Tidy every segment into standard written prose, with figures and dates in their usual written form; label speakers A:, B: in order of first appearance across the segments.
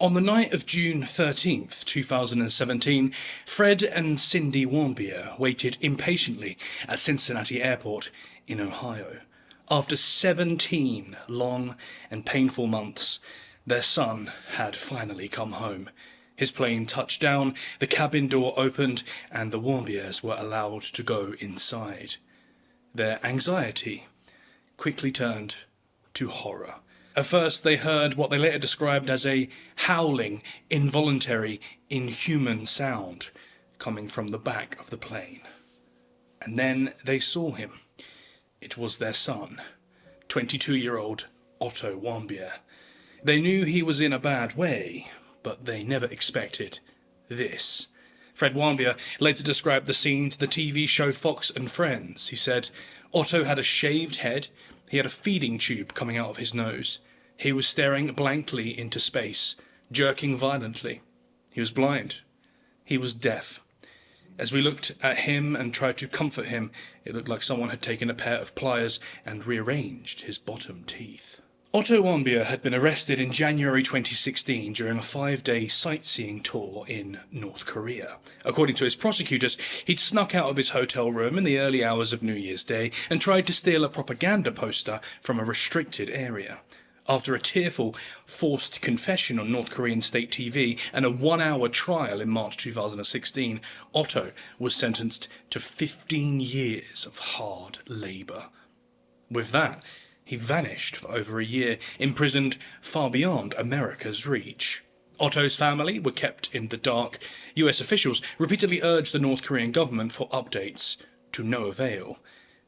A: On the night of June 13th, 2017, Fred and Cindy Warmbier waited impatiently at Cincinnati Airport in Ohio. After 17 long and painful months, their son had finally come home. His plane touched down, the cabin door opened, and the Warmbiers were allowed to go inside. Their anxiety quickly turned to horror. At first they heard what they later described as a howling, involuntary, inhuman sound coming from the back of the plane. And then they saw him. It was their son, 22-year-old Otto Warmbier. They knew he was in a bad way, but they never expected this. Fred Warmbier later described the scene to the TV show Fox and Friends. He said, "Otto had a shaved head. He had a feeding tube coming out of his nose. He was staring blankly into space, jerking violently. He was blind. He was deaf. As we looked at him and tried to comfort him, it looked like someone had taken a pair of pliers and rearranged his bottom teeth." Otto Warmbier had been arrested in January 2016 during a 5-day sightseeing tour in North Korea. According to his prosecutors, he'd snuck out of his hotel room in the early hours of New Year's Day and tried to steal a propaganda poster from a restricted area. After a tearful, forced confession on North Korean state TV and a 1-hour trial in March 2016, Otto was sentenced to 15 years of hard labour. With that, he vanished for over a year, imprisoned far beyond America's reach. Otto's family were kept in the dark. US officials repeatedly urged the North Korean government for updates, to no avail.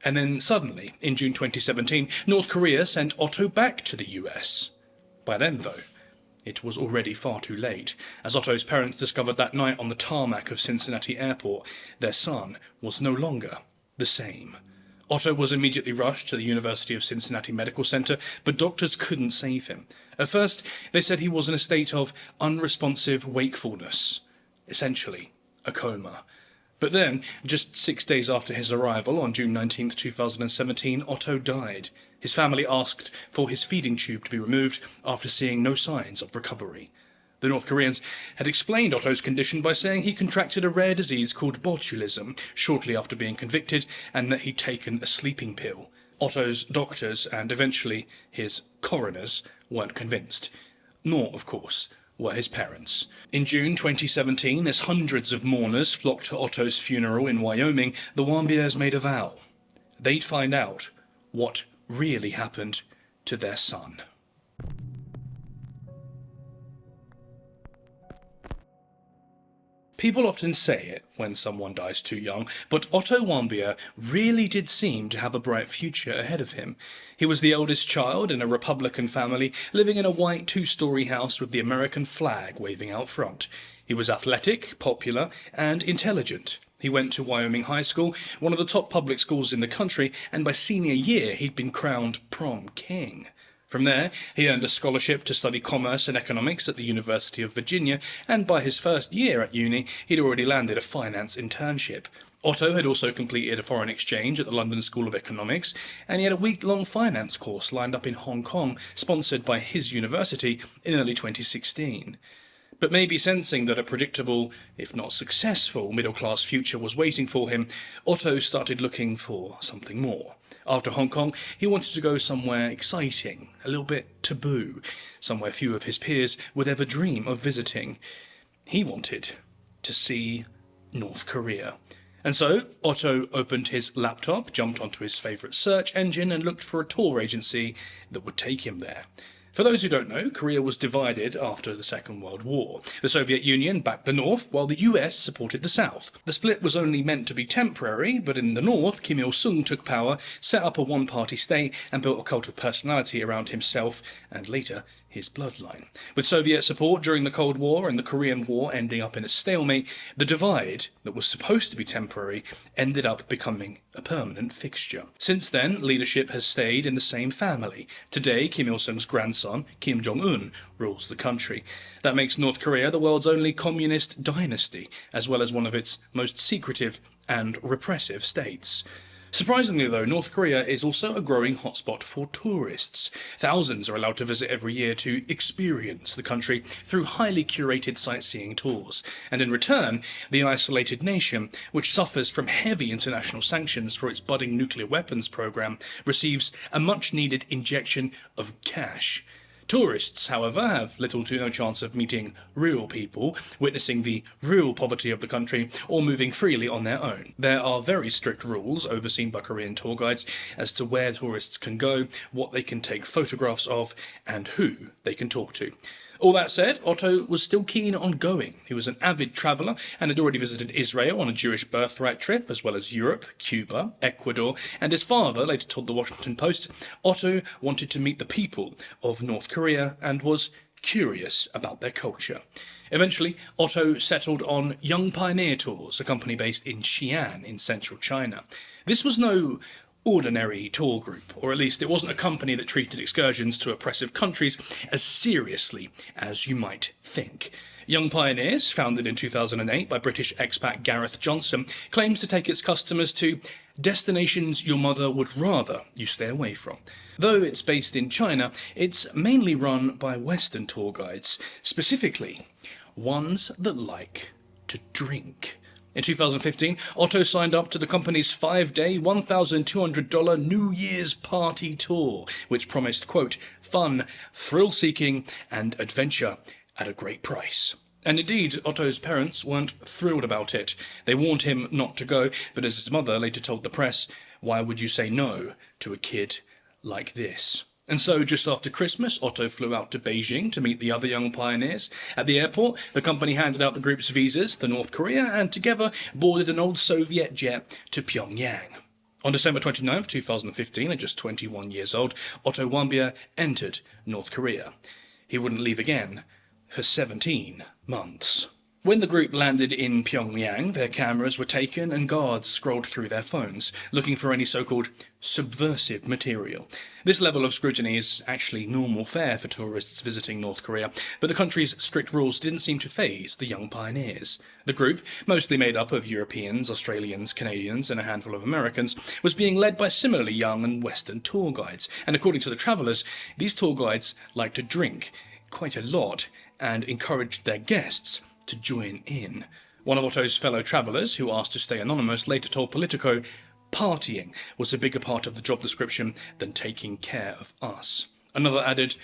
A: And then suddenly, in June 2017, North Korea sent Otto back to the US. By then, though, it was already far too late. As Otto's parents discovered that night on the tarmac of Cincinnati Airport, their son was no longer the same. Otto was immediately rushed to the University of Cincinnati Medical Center, but doctors couldn't save him. At first, they said he was in a state of unresponsive wakefulness, essentially a coma. But then, just 6 days after his arrival on June 19, 2017, Otto died. His family asked for his feeding tube to be removed after seeing no signs of recovery. The North Koreans had explained Otto's condition by saying he contracted a rare disease called botulism shortly after being convicted and that he'd taken a sleeping pill. Otto's doctors and eventually his coroners weren't convinced. Nor, of course, were his parents. In June 2017, as hundreds of mourners flocked to Otto's funeral in Wyoming, the Warmbiers made a vow. They'd find out what really happened to their son. People often say it when someone dies too young, but Otto Warmbier really did seem to have a bright future ahead of him. He was the eldest child in a Republican family, living in a white 2-story house with the American flag waving out front. He was athletic, popular, and intelligent. He went to Wyoming High School, one of the top public schools in the country, and by senior year he'd been crowned prom king. From there, he earned a scholarship to study commerce and economics at the University of Virginia, and by his first year at uni, he'd already landed a finance internship. Otto had also completed a foreign exchange at the London School of Economics, and he had a week-long finance course lined up in Hong Kong, sponsored by his university in early 2016. But maybe sensing that a predictable, if not successful, middle-class future was waiting for him, Otto started looking for something more. After Hong Kong, he wanted to go somewhere exciting, a little bit taboo, somewhere few of his peers would ever dream of visiting. He wanted to see North Korea. And so, Otto opened his laptop, jumped onto his favourite search engine and looked for a tour agency that would take him there. For those who don't know, Korea was divided after the Second World War. The Soviet Union backed the North, while the US supported the South. The split was only meant to be temporary, but in the North, Kim Il-sung took power, set up a one-party state, and built a cult of personality around himself, and later, his bloodline. With Soviet support during the Cold War and the Korean War ending up in a stalemate, the divide, that was supposed to be temporary, ended up becoming a permanent fixture. Since then, leadership has stayed in the same family. Today, Kim Il-sung's grandson, Kim Jong-un, rules the country. That makes North Korea the world's only communist dynasty, as well as one of its most secretive and repressive states. Surprisingly though, North Korea is also a growing hotspot for tourists. Thousands are allowed to visit every year to experience the country through highly curated sightseeing tours. And in return, the isolated nation, which suffers from heavy international sanctions for its budding nuclear weapons program, receives a much needed injection of cash. Tourists, however, have little to no chance of meeting real people, witnessing the real poverty of the country, or moving freely on their own. There are very strict rules, overseen by Korean tour guides, as to where tourists can go, what they can take photographs of, and who they can talk to. All that said, Otto was still keen on going. He was an avid traveller and had already visited Israel on a Jewish birthright trip, as well as Europe, Cuba, Ecuador, and his father later told the Washington Post Otto wanted to meet the people of North Korea and was curious about their culture. Eventually, Otto settled on Young Pioneer Tours, a company based in Xi'an in central China. This was no ordinary tour group, or at least it wasn't a company that treated excursions to oppressive countries as seriously as you might think. Young Pioneers, founded in 2008 by British expat Gareth Johnson, claims to take its customers to destinations your mother would rather you stay away from. Though it's based in China, it's mainly run by Western tour guides, specifically ones that like to drink. In 2015, Otto signed up to the company's 5-day, $1,200 New Year's party tour, which promised, quote, fun, thrill-seeking, and adventure at a great price. And indeed, Otto's parents weren't thrilled about it. They warned him not to go, but as his mother later told the press, why would you say no to a kid like this? And so, just after Christmas, Otto flew out to Beijing to meet the other young pioneers. At the airport, the company handed out the group's visas to North Korea and together boarded an old Soviet jet to Pyongyang. On December 29, 2015, at just 21 years old, Otto Warmbier entered North Korea. He wouldn't leave again for 17 months. When the group landed in Pyongyang, their cameras were taken and guards scrolled through their phones, looking for any so-called subversive material. This level of scrutiny is actually normal fare for tourists visiting North Korea, but the country's strict rules didn't seem to faze the young pioneers. The group, mostly made up of Europeans, Australians, Canadians, and a handful of Americans, was being led by similarly young and Western tour guides, and according to the travellers, these tour guides liked to drink quite a lot and encouraged their guests to join in. One of Otto's fellow travellers, who asked to stay anonymous, later told Politico, partying was a bigger part of the job description than taking care of us. Another added,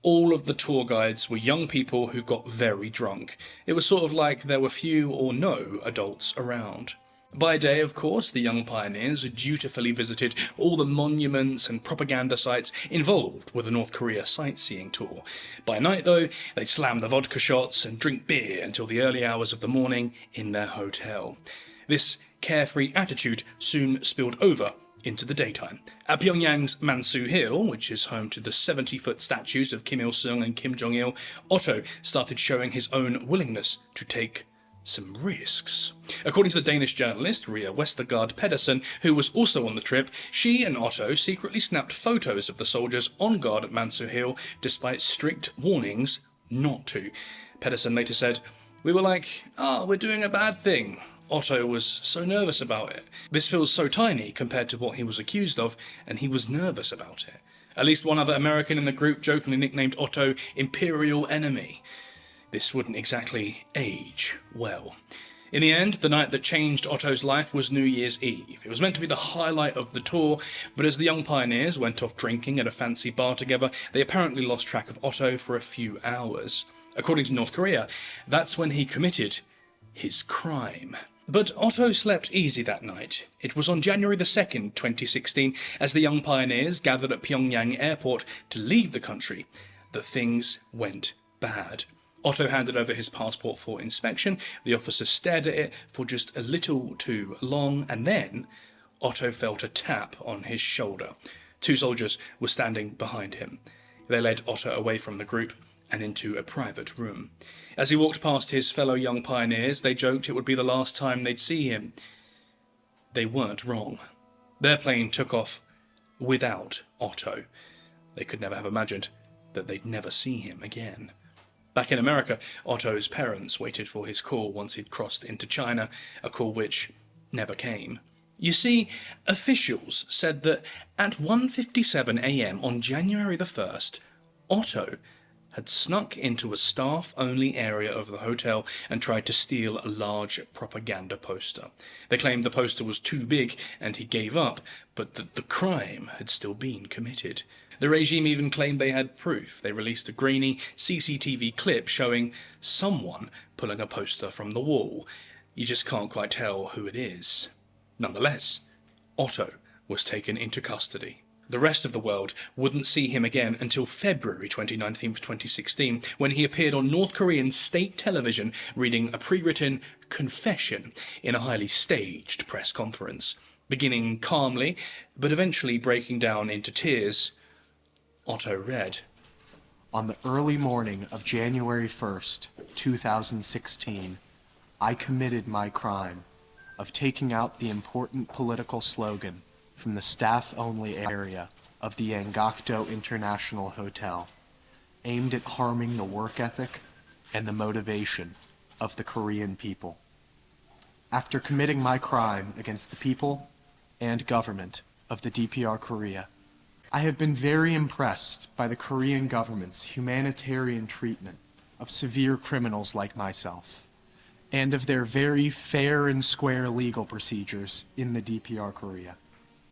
A: all of the tour guides were young people who got very drunk. It was sort of like there were few or no adults around. By day, of course, the young pioneers dutifully visited all the monuments and propaganda sites involved with the North Korea sightseeing tour. By night, though, they'd slam the vodka shots and drink beer until the early hours of the morning in their hotel. This carefree attitude soon spilled over into the daytime. At Pyongyang's Mansu Hill, which is home to the 70-foot statues of Kim Il-sung and Kim Jong-il, Otto started showing his own willingness to take some risks. According to the Danish journalist Ria Westergaard Pedersen, who was also on the trip, she and Otto secretly snapped photos of the soldiers on guard at Mansu Hill, despite strict warnings not to. Pedersen later said, we were like, we're doing a bad thing. Otto was so nervous about it. This feels so tiny compared to what he was accused of, and he was nervous about it. At least one other American in the group jokingly nicknamed Otto Imperial Enemy. This wouldn't exactly age well. In the end, the night that changed Otto's life was New Year's Eve. It was meant to be the highlight of the tour, but as the young pioneers went off drinking at a fancy bar together, they apparently lost track of Otto for a few hours. According to North Korea, that's when he committed his crime. But Otto slept easy that night. It was on January the 2nd, 2016, as the young pioneers gathered at Pyongyang airport to leave the country, that things went bad. Otto handed over his passport for inspection. The officer stared at it for just a little too long, and then Otto felt a tap on his shoulder. Two soldiers were standing behind him. They led Otto away from the group and into a private room. As he walked past his fellow young pioneers, they joked it would be the last time they'd see him. They weren't wrong. Their plane took off without Otto. They could never have imagined that they'd never see him again. Back in America, Otto's parents waited for his call once he'd crossed into China, a call which never came. You see, officials said that at 1:57 a.m. on January the 1st, Otto had snuck into a staff-only area of the hotel and tried to steal a large propaganda poster. They claimed the poster was too big and he gave up, but that the crime had still been committed. The regime even claimed they had proof. They released a grainy CCTV clip showing someone pulling a poster from the wall. You just can't quite tell who it is. Nonetheless, Otto was taken into custody. The rest of the world wouldn't see him again until February 29, 2016, when he appeared on North Korean state television reading a pre-written confession in a highly staged press conference. Beginning calmly, but eventually breaking down into tears, Otto read,
B: "On the early morning of January 1st, 2016, I committed my crime of taking out the important political slogan from the staff-only area of the Yangakdo International Hotel, aimed at harming the work ethic and the motivation of the Korean people. After committing my crime against the people and government of the DPR Korea, I have been very impressed by the Korean government's humanitarian treatment of severe criminals like myself, and of their very fair and square legal procedures in the DPR Korea."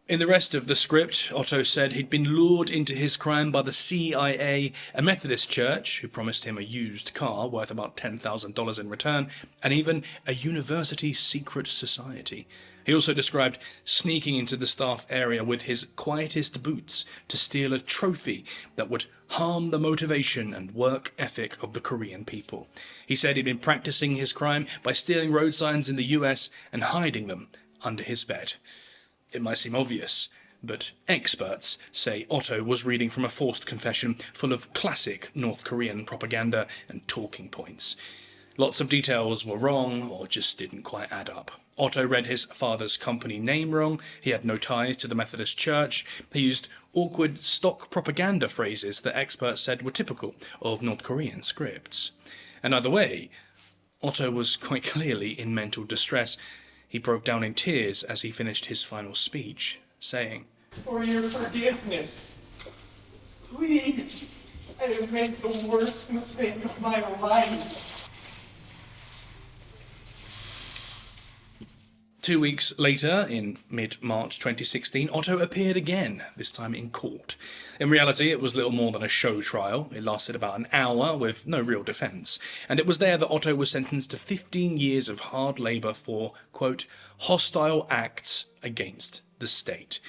A: In the rest of the script, Otto said he'd been lured into his crime by the CIA, a Methodist church, who promised him a used car worth about $10,000 in return, and even a university secret society. He also described sneaking into the staff area with his quietest boots to steal a trophy that would harm the motivation and work ethic of the Korean people. He said he'd been practicing his crime by stealing road signs in the US and hiding them under his bed. It might seem obvious, but experts say Otto was reading from a forced confession full of classic North Korean propaganda and talking points. Lots of details were wrong or just didn't quite add up. Otto read his father's company name wrong, he had no ties to the Methodist Church, he used awkward stock propaganda phrases that experts said were typical of North Korean scripts. And either way, Otto was quite clearly in mental distress. He broke down in tears as he finished his final speech, saying,
C: "For your forgiveness, please, I have made the worst mistake of my life."
A: 2 weeks later, in mid-March 2016, Otto appeared again, this time in court. In reality, it was little more than a show trial. It lasted about an hour, with no real defence. And it was there that Otto was sentenced to 15 years of hard labour for, quote, hostile acts against the state.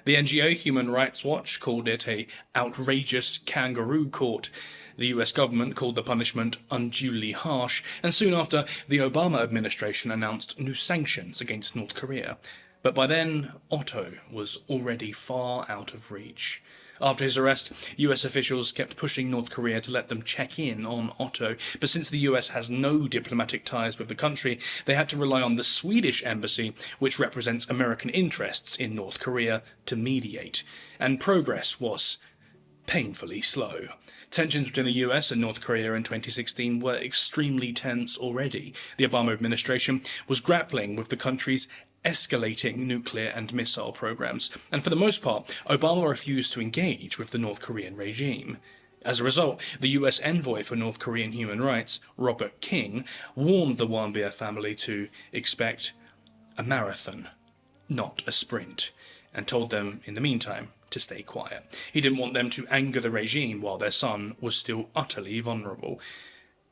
A: The NGO Human Rights Watch called it a outrageous kangaroo court. The US government called the punishment unduly harsh, and soon after, the Obama administration announced new sanctions against North Korea. But by then, Otto was already far out of reach. After his arrest, US officials kept pushing North Korea to let them check in on Otto, but since the US has no diplomatic ties with the country, they had to rely on the Swedish embassy, which represents American interests in North Korea, to mediate. And progress was painfully slow. Tensions between the US and North Korea in 2016 were extremely tense already. The Obama administration was grappling with the country's escalating nuclear and missile programs, and for the most part, Obama refused to engage with the North Korean regime. As a result, the US envoy for North Korean human rights, Robert King, warned the Warmbier family to expect a marathon, not a sprint, and told them, in the meantime, to stay quiet. He didn't want them to anger the regime while their son was still utterly vulnerable.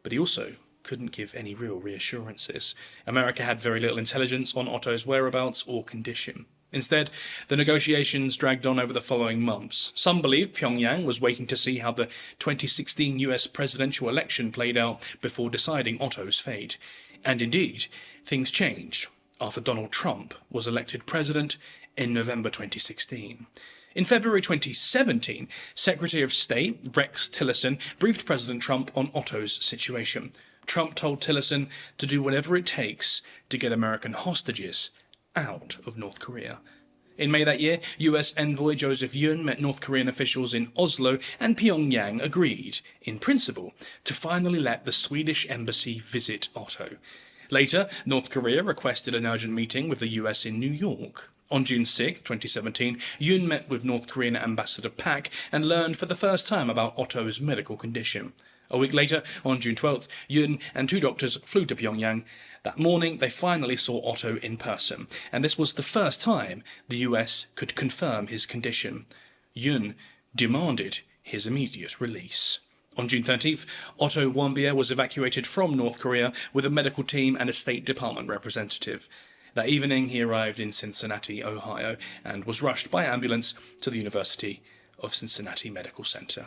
A: But he also couldn't give any real reassurances. America had very little intelligence on Otto's whereabouts or condition. Instead, the negotiations dragged on over the following months. Some believed Pyongyang was waiting to see how the 2016 US presidential election played out before deciding Otto's fate. And indeed, things changed after Donald Trump was elected president in November 2016. In February 2017, Secretary of State Rex Tillerson briefed President Trump on Otto's situation. Trump told Tillerson to do whatever it takes to get American hostages out of North Korea. In May that year, US envoy Joseph Yun met North Korean officials in Oslo, and Pyongyang agreed, in principle, to finally let the Swedish embassy visit Otto. Later, North Korea requested an urgent meeting with the US in New York. On June 6, 2017, Yoon met with North Korean Ambassador Pak and learned for the first time about Otto's medical condition. A week later, on June 12th, Yoon and 2 doctors flew to Pyongyang. That morning, they finally saw Otto in person, and this was the first time the US could confirm his condition. Yoon demanded his immediate release. On June 13th, Otto Warmbier was evacuated from North Korea with a medical team and a State Department representative. That evening, he arrived in Cincinnati, Ohio, and was rushed by ambulance to the University of Cincinnati Medical Center.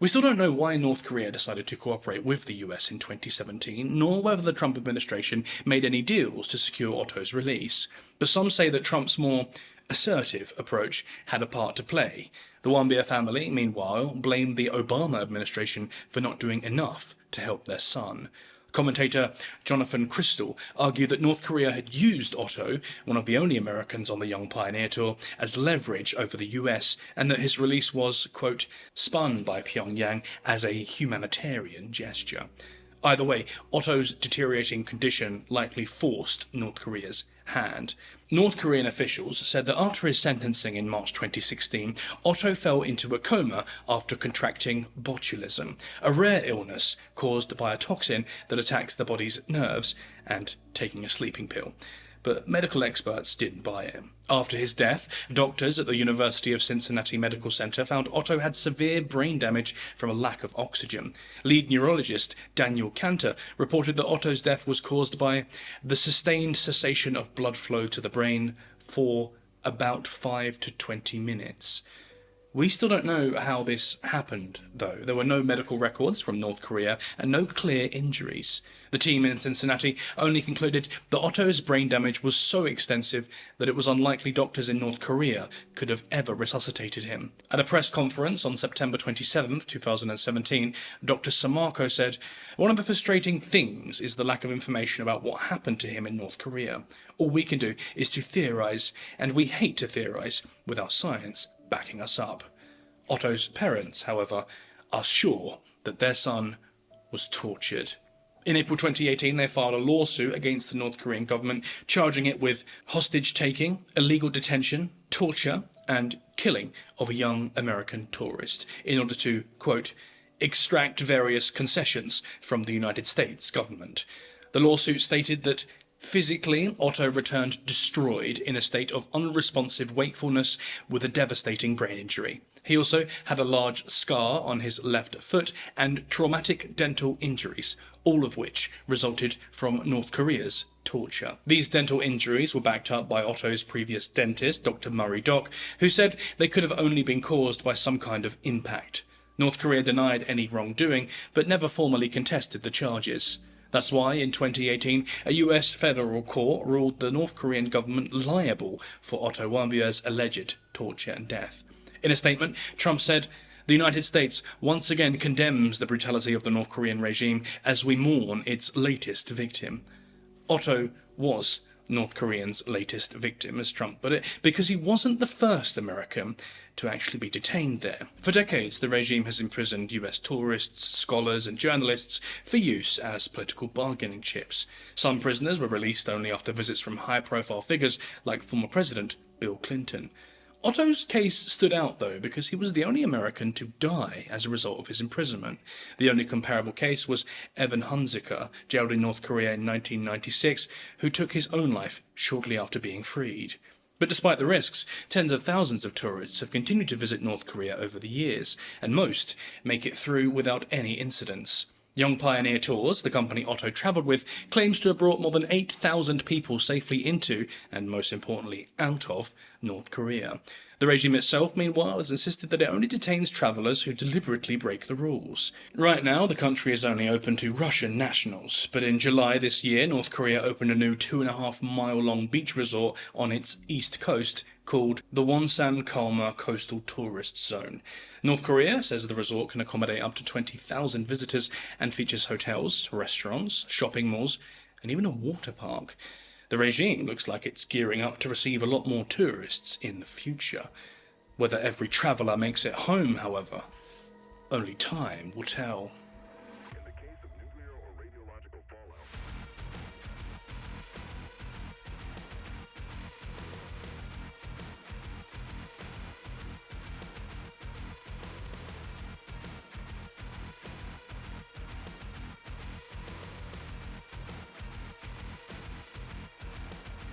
A: We still don't know why North Korea decided to cooperate with the US in 2017, nor whether the Trump administration made any deals to secure Otto's release. But some say that Trump's more assertive approach had a part to play. The Warmbier family, meanwhile, blamed the Obama administration for not doing enough to help their son. Commentator Jonathan Crystal argued that North Korea had used Otto, one of the only Americans on the Young Pioneer Tour, as leverage over the US, and that his release was, quote, spun by Pyongyang as a humanitarian gesture. Either way, Otto's deteriorating condition likely forced North Korea's hand. North Korean officials said that after his sentencing in March 2016, Otto fell into a coma after contracting botulism, a rare illness caused by a toxin that attacks the body's nerves, and taking a sleeping pill. But medical experts didn't buy it. After his death, doctors at the University of Cincinnati Medical Center found Otto had severe brain damage from a lack of oxygen. Lead neurologist Daniel Cantor reported that Otto's death was caused by the sustained cessation of blood flow to the brain for about 5 to 20 minutes. We still don't know how this happened, though. There were no medical records from North Korea and no clear injuries. The team in Cincinnati only concluded that Otto's brain damage was so extensive that it was unlikely doctors in North Korea could have ever resuscitated him. At a press conference on September 27, 2017, Dr. Samarko said, "One of the frustrating things is the lack of information about what happened to him in North Korea. All we can do is to theorize, and we hate to theorize without science backing us up." Otto's parents, however, are sure that their son was tortured. In April 2018, they filed a lawsuit against the North Korean government, charging it with hostage-taking, illegal detention, torture, and killing of a young American tourist in order to, quote, extract various concessions from the United States government. The lawsuit stated that physically, Otto returned destroyed in a state of unresponsive wakefulness with a devastating brain injury. He also had a large scar on his left foot and traumatic dental injuries, all of which resulted from North Korea's torture. These dental injuries were backed up by Otto's previous dentist, Dr. Murray Dock, who said they could have only been caused by some kind of impact. North Korea denied any wrongdoing, but never formally contested the charges. That's why, in 2018, a US federal court ruled the North Korean government liable for Otto Warmbier's alleged torture and death. In a statement, Trump said, "The United States once again condemns the brutality of the North Korean regime as we mourn its latest victim." Otto was North Koreans' latest victim, as Trump put it, because he wasn't the first American to actually be detained there. For decades, the regime has imprisoned US tourists, scholars, and journalists for use as political bargaining chips. Some prisoners were released only after visits from high-profile figures like former President Bill Clinton. Otto's case stood out, though, because he was the only American to die as a result of his imprisonment. The only comparable case was Evan Hunziker, jailed in North Korea in 1996, who took his own life shortly after being freed. But despite the risks, tens of thousands of tourists have continued to visit North Korea over the years, and most make it through without any incidents. Young Pioneer Tours, the company Otto travelled with, claims to have brought more than 8,000 people safely into, and most importantly, out of, North Korea. The regime itself, meanwhile, has insisted that it only detains travellers who deliberately break the rules. Right now, the country is only open to Russian nationals, but in July this year, North Korea opened a new 2.5-mile-long beach resort on its east coast called the Wonsan Kalma Coastal Tourist Zone. North Korea says the resort can accommodate up to 20,000 visitors and features hotels, restaurants, shopping malls, and even a water park. The regime looks like it's gearing up to receive a lot more tourists in the future. Whether every traveller makes it home, however, only time will tell.